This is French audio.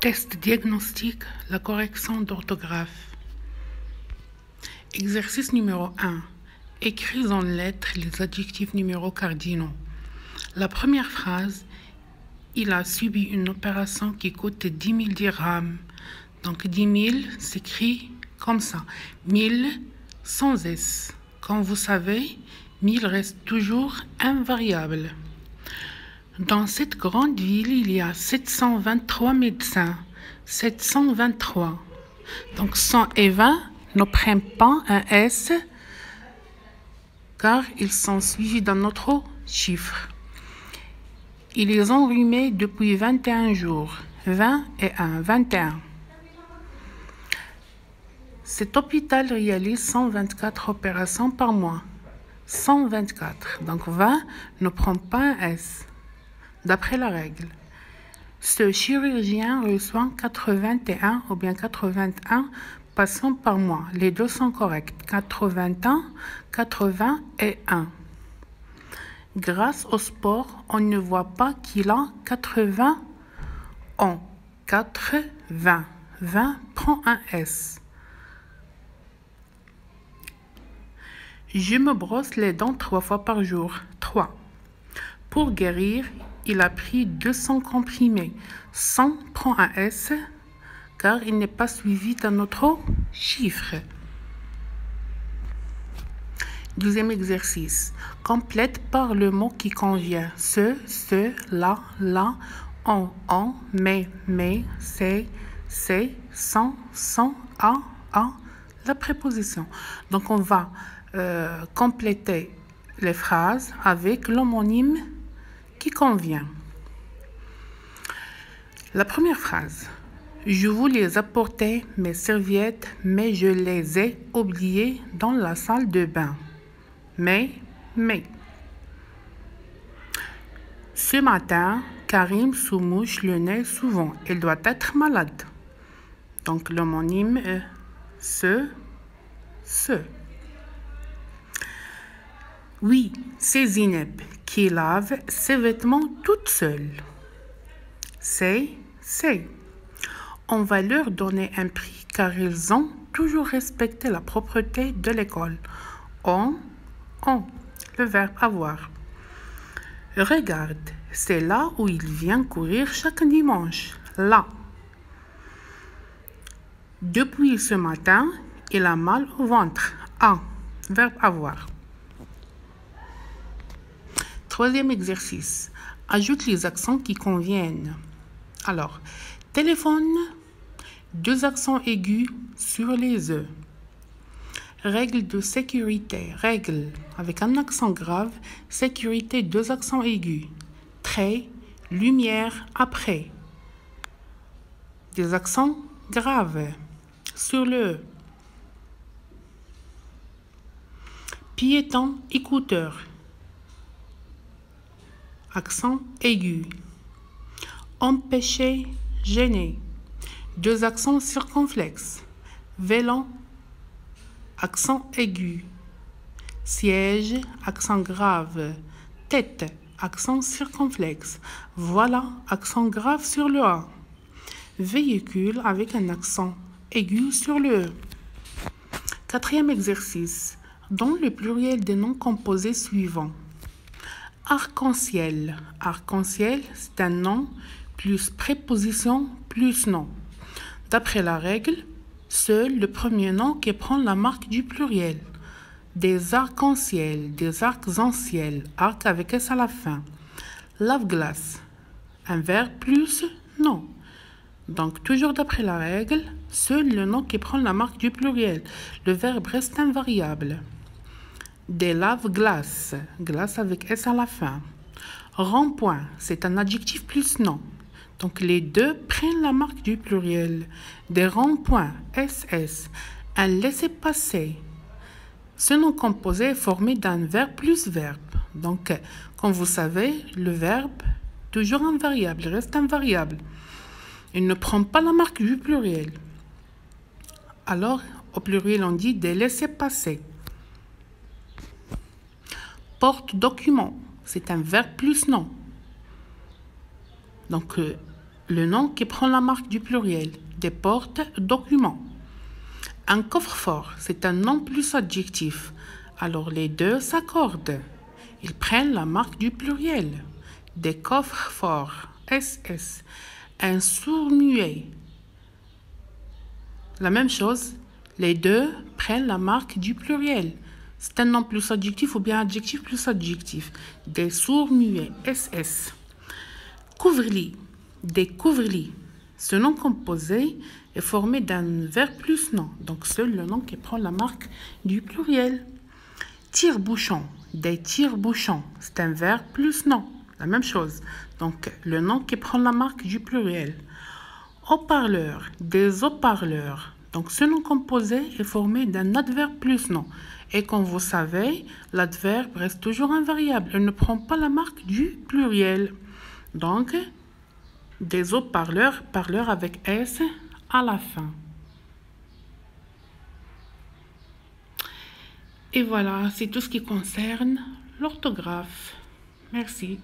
Test diagnostic, la correction d'orthographe. Exercice numéro 1. Écris en lettres les adjectifs numéros cardinaux. La première phrase, il a subi une opération qui coûte 10 000 dirhams. Donc 10 000 s'écrit comme ça. 1000 sans S. Comme vous savez, 1000 reste toujours invariable. Dans cette grande ville, il y a 723 médecins. 723. Donc 120 ne prennent pas un S car ils sont suivis d'un autre chiffre. Ils les ont enrhumés depuis 21 jours. 20 et 1, 21. Cet hôpital réalise 124 opérations par mois. 124. Donc 20 ne prend pas un S. D'après la règle, ce chirurgien reçoit 81 ou bien 81 patients par mois. Les deux sont corrects. 81, 80 et 1. Grâce au sport, on ne voit pas qu'il a 80 ans. 80. 20 prend un S. Je me brosse les dents 3 fois par jour. 3. Pour guérir, il a pris 200 comprimés. 100 prend un S car il n'est pas suivi d'un autre chiffre. Deuxième exercice. Complète par le mot qui convient. Ce, la, on, mais, c'est, sans, à, la préposition. Donc on va compléter les phrases avec l'homonyme qui convient. La première phrase. Je voulais apporter mes serviettes, mais je les ai oubliées dans la salle de bain. Mais. Ce matin, Karim se mouche le nez souvent. Il doit être malade. Donc l'homonyme ce. Oui, c'est Zineb qui lave ses vêtements toute seule. C'est. On va leur donner un prix car ils ont toujours respecté la propreté de l'école. On, le verbe avoir. Regarde, c'est là où il vient courir chaque dimanche. Là. Depuis ce matin, il a mal au ventre. A, verbe avoir. Troisième exercice. Ajoute les accents qui conviennent. Alors, téléphone, 2 accents aigus sur les E. Règle de sécurité. Règle avec un accent grave. Sécurité, 2 accents aigus. Trait, lumière, après. Des accents graves sur le E. Piéton, écouteur. Accent aigu. Empêcher, gêner. 2 accents circonflexes. Vélo, accent aigu. Siège, accent grave. Tête, accent circonflexe. Voilà, accent grave sur le A. Véhicule avec un accent aigu sur le E. Quatrième exercice. Donne le pluriel des noms composés suivants. Arc-en-ciel. Arc-en-ciel, c'est un nom plus préposition plus nom. D'après la règle, seul le premier nom qui prend la marque du pluriel. Des arcs-en-ciel, des arcs-en-ciel, arc avec S à la fin. Lave-glace, un verbe plus nom. Donc, toujours d'après la règle, seul le nom qui prend la marque du pluriel. Le verbe reste invariable. Des lave-glaces, glace avec S à la fin. Rond-point, c'est un adjectif plus nom. Donc les deux prennent la marque du pluriel. Des ronds-points, SS. Un laissez-passer. Ce nom composé est formé d'un verbe plus verbe. Donc, comme vous savez, le verbe, toujours invariable, reste invariable. Il ne prend pas la marque du pluriel. Alors, au pluriel, on dit des laissez-passer. Porte-document, c'est un verbe plus nom. Donc, le nom qui prend la marque du pluriel. Des portes, documents. Un coffre-fort, c'est un nom plus adjectif. Alors les deux s'accordent. Ils prennent la marque du pluriel. Des coffres forts, SS. Un sourd-muet. La même chose, les deux prennent la marque du pluriel. C'est un nom plus adjectif ou bien adjectif plus adjectif. Des sourds-muets, SS. Couvre-lit, des couvre-lits. Ce nom composé est formé d'un verbe plus nom. Donc seul le nom qui prend la marque du pluriel. Tire-bouchon, des tire-bouchons. C'est un verbe plus nom. La même chose. Donc le nom qui prend la marque du pluriel. Haut-parleur, des haut-parleurs. Donc ce nom composé est formé d'un adverbe plus nom. Et comme vous savez, l'adverbe reste toujours invariable. Il ne prend pas la marque du pluriel. Donc, des haut-parleurs, parleurs avec S à la fin. Et voilà, c'est tout ce qui concerne l'orthographe. Merci.